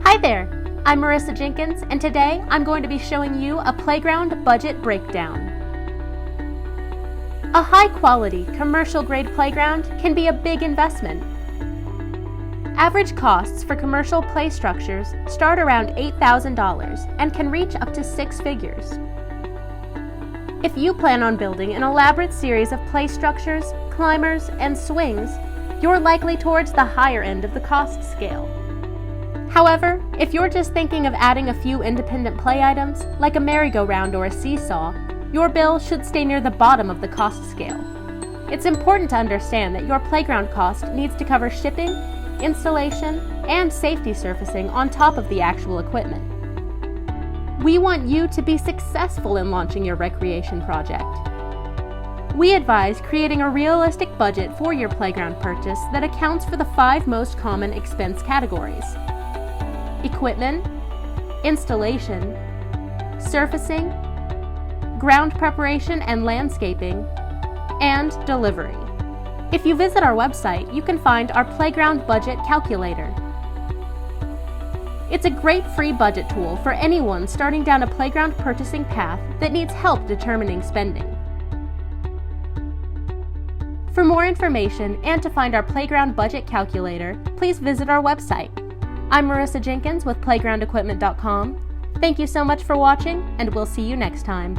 Hi there, I'm Marissa Jenkins, and today I'm going to be showing you a playground budget breakdown. A high-quality, commercial-grade playground can be a big investment. Average costs for commercial play structures start around $8,000 and can reach up to 6 figures. If you plan on building an elaborate series of play structures, climbers, and swings, you're likely towards the higher end of the cost scale. However, if you're just thinking of adding a few independent play items, like a merry-go-round or a seesaw, your bill should stay near the bottom of the cost scale. It's important to understand that your playground cost needs to cover shipping, installation, and safety surfacing on top of the actual equipment. We want you to be successful in launching your recreation project. We advise creating a realistic budget for your playground purchase that accounts for the 5 most common expense categories: equipment, installation, surfacing, ground preparation and landscaping, and delivery. If you visit our website, you can find our Playground Budget Calculator. It's a great free budget tool for anyone starting down a playground purchasing path that needs help determining spending. For more information and to find our Playground Budget Calculator, please visit our website. I'm Marissa Jenkins with playgroundequipment.com. Thank you so much for watching, and we'll see you next time.